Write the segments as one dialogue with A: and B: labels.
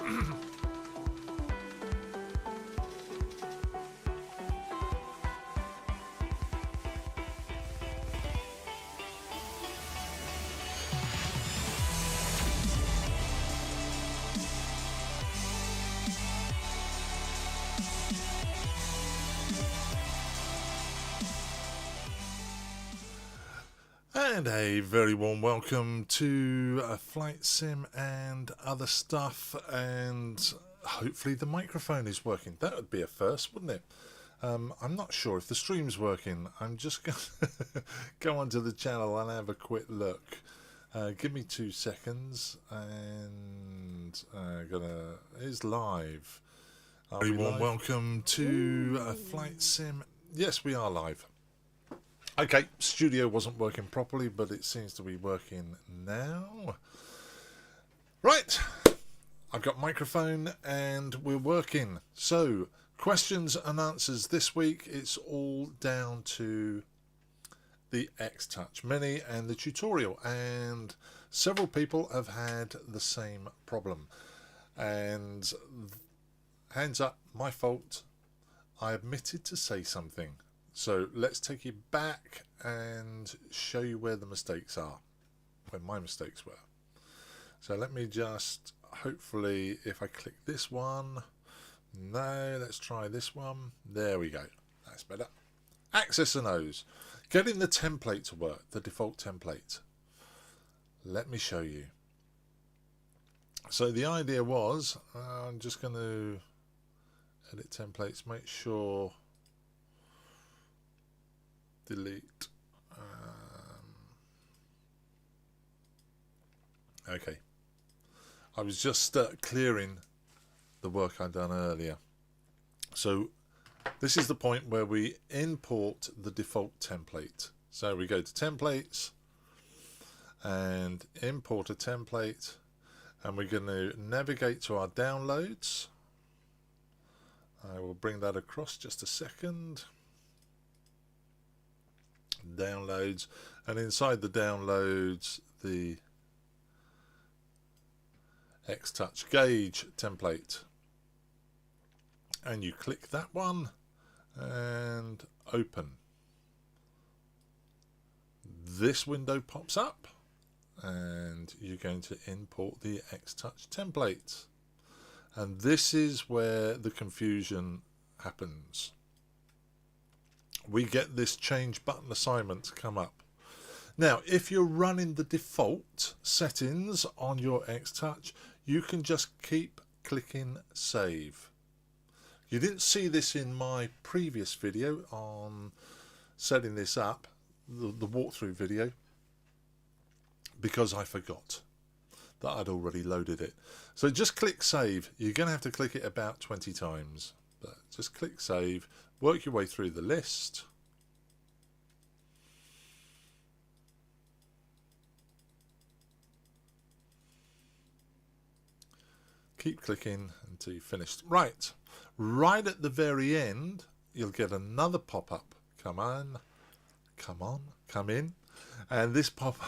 A: And a very warm welcome to Flight Sim and other stuff, and hopefully the microphone is working. That would be a first, wouldn't it? I'm not sure if the stream's working. I'm just going to go onto the channel and have a quick look. Give me 2 seconds, and it's live. Very warm welcome to Flight Sim. Yes, we are live. Okay, studio wasn't working properly, but it seems to be working now. Right, I've got microphone and we're working. So, questions and answers this week, it's all down to the X-Touch Mini and the tutorial. And several people have had the same problem. And hands up, my fault. I omitted to say something. So let's take you back and show you where the mistakes are, where my mistakes were. So let me just, hopefully, if I click this one, no, let's try this one. There we go. That's better. Access and O's. Getting the template to work, the default template. Let me show you. So the idea was, I'm just going to edit templates, make sure delete. Okay, I was just clearing the work I'd done earlier. So this is the point where we import the default template. So we go to templates and import a template, and we're going to navigate to our downloads. I will bring that across just a second. Downloads, and inside the downloads, the X-Touch gauge template, and you click that one and open. This window pops up and you're going to import the X-Touch template, and this is where the confusion happens. We get this change button assignment come up. Now, if you're running the default settings on your X-Touch, you can just keep clicking save. You didn't see this in my previous video on setting this up, the walkthrough video, because I forgot that I'd already loaded it. So just click save. You're going to have to click it about 20 times. But just click save, work your way through the list. Keep clicking until you've finished. Right at the very end, you'll get another pop-up. Come on, come in. And this pop-up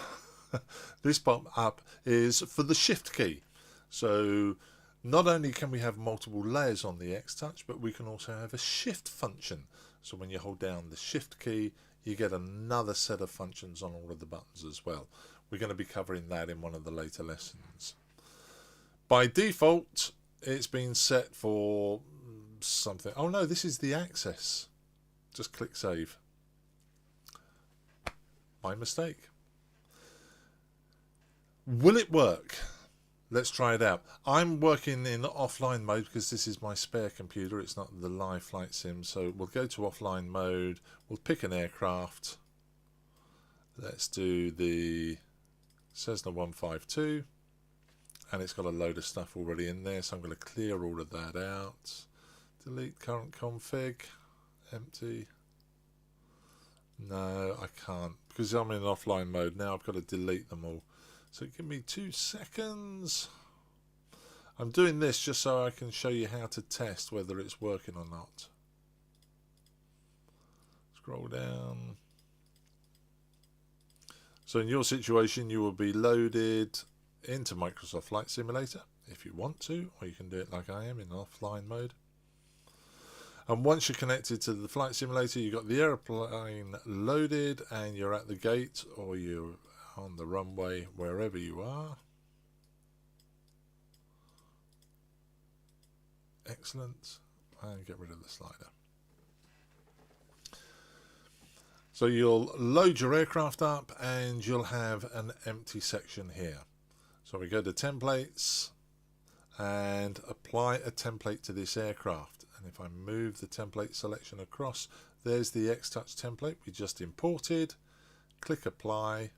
A: is for the shift key. So not only can we have multiple layers on the X-Touch, but we can also have a shift function. So when you hold down the shift key, you get another set of functions on all of the buttons as well. We're going to be covering that in one of the later lessons. By default, it's been set for something. Oh no, this is the access. Just click save. My mistake. Will it work? Let's try it out. I'm working in offline mode because this is my spare computer. It's not the live flight sim. So we'll go to offline mode. We'll pick an aircraft. Let's do the Cessna 152. And it's got a load of stuff already in there. So I'm going to clear all of that out. Delete current config. Empty. No, I can't. Because I'm in offline mode now. I've got to delete them all. So give me 2 seconds. I'm doing this just so I can show you how to test whether it's working or not. Scroll down. So in your situation, you will be loaded into Microsoft Flight Simulator if you want to, or you can do it like I am in offline mode. And once you're connected to the flight simulator, you've got the airplane loaded and you're at the gate or you're on the runway, wherever you are. Excellent. And get rid of the slider. So you'll load your aircraft up and you'll have an empty section here. So we go to templates and apply a template to this aircraft. And if I move the template selection across, there's the X-Touch template we just imported. Click apply.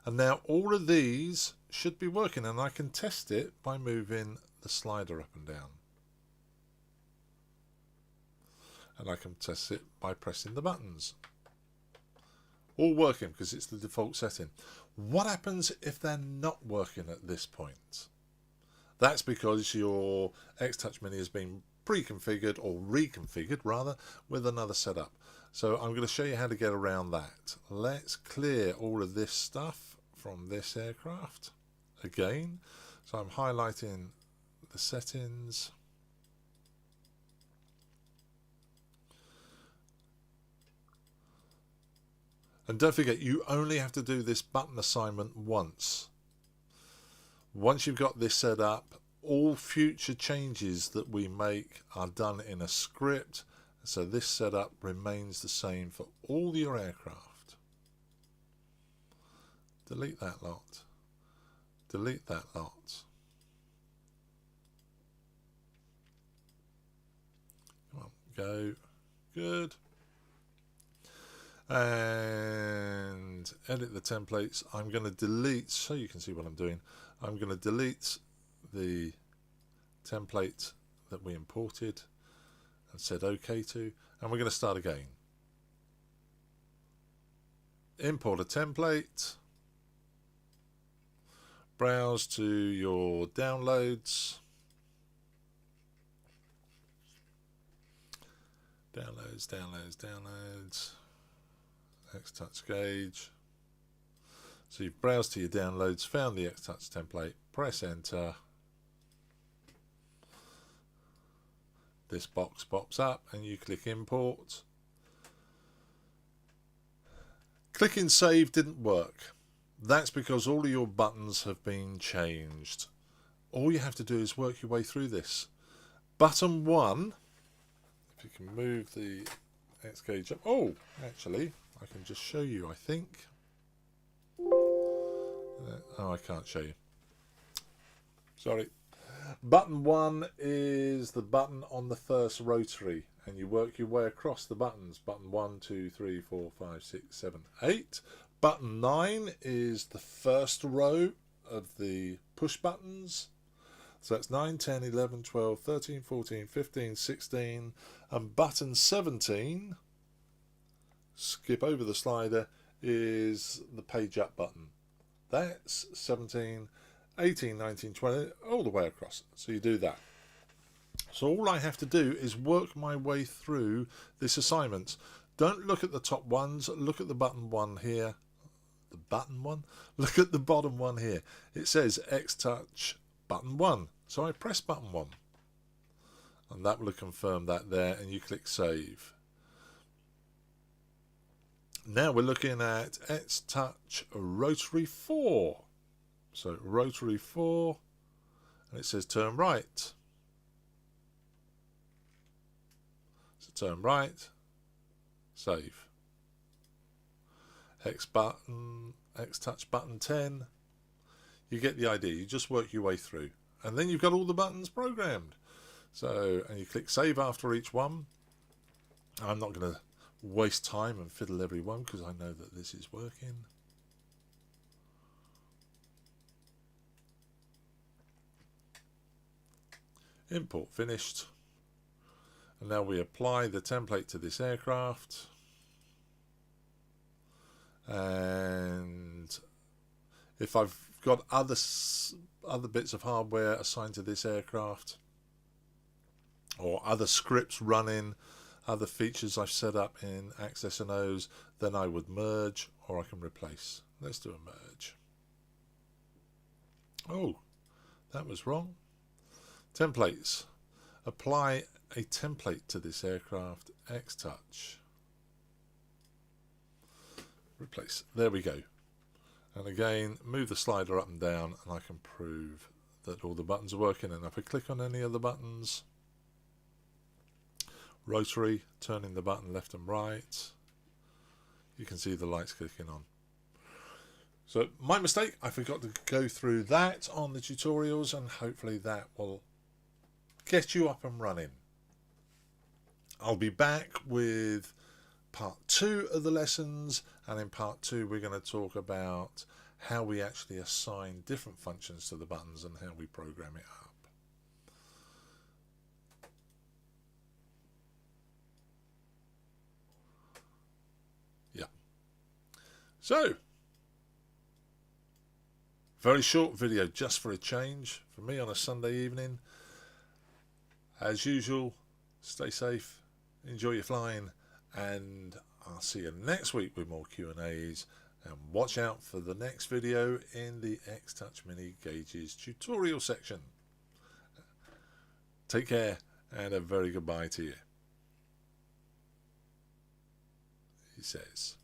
A: And now all of these should be working, and I can test it by moving the slider up and down. And I can test it by pressing the buttons. All working because it's the default setting. What happens if they're not working at this point? That's because your X-Touch Mini has been pre-configured, or reconfigured rather, with another setup. So I'm going to show you how to get around that. Let's clear all of this stuff from this aircraft again. So I'm highlighting the settings. And don't forget, you only have to do this button assignment once. Once you've got this set up, all future changes that we make are done in a script. So this setup remains the same for all your aircraft. Delete that lot. Delete that lot. Come on, go. Good. And edit the templates. I'm going to delete, so you can see what I'm doing. I'm going to delete the template that we imported and said OK to, and we're going to start again. Import a template, browse to your downloads, downloads, X-Touch gauge. So you've browsed to your downloads, found the X-Touch template, press enter. This box pops up and you click import. Clicking save didn't work. That's because all of your buttons have been changed. All you have to do is work your way through this. Button 1, if you can move the X gauge up. Oh, actually, I can just show you, I think. Oh, I can't show you. Sorry. Button 1 is the button on the first rotary, and you work your way across the buttons. Button 1, 2, 3, 4, 5, 6, 7, 8. Button 9 is the first row of the push buttons. So that's 9, 10, 11, 12, 13, 14, 15, 16. And button 17, skip over the slider, is the page up button. That's 17, 18, 19, 20, all the way across. So you do that. So all I have to do is work my way through this assignment. Don't look at the top ones, look at the button 1 here. The button 1? Look at the bottom one here. It says X-Touch button 1. So I press button 1. And that will confirm that there, and you click save. Now we're looking at X-Touch Rotary 4. So Rotary 4, and it says turn right. So turn right, save. X-Touch button 10. You get the idea. You just work your way through. And then you've got all the buttons programmed. So, and you click save after each one. I'm not going to waste time and fiddle every one because I know that this is working. Import finished. And now we apply the template to this aircraft. And if I've got other bits of hardware assigned to this aircraft, or other scripts running, other features I've set up in Access and O's, then I would merge, or I can replace. Let's do a merge. Oh, that was wrong. Templates. Apply a template to this aircraft. X-Touch. Replace. There we go. And again, move the slider up and down, and I can prove that all the buttons are working. And if I click on any of the buttons, rotary, turning the button left and right, you can see the lights clicking on. So my mistake, I forgot to go through that on the tutorials, and hopefully that will get you up and running. I'll be back with part 2 of the lessons, and in part 2 we're going to talk about how we actually assign different functions to the buttons and how we program it up. Yeah. So, very short video just for a change for me on a Sunday evening. As usual, stay safe, enjoy your flying, and I'll see you next week with more Q&As, and watch out for the next video in the X-Touch Mini Gauges tutorial section. Take care, and a very goodbye to you. He says.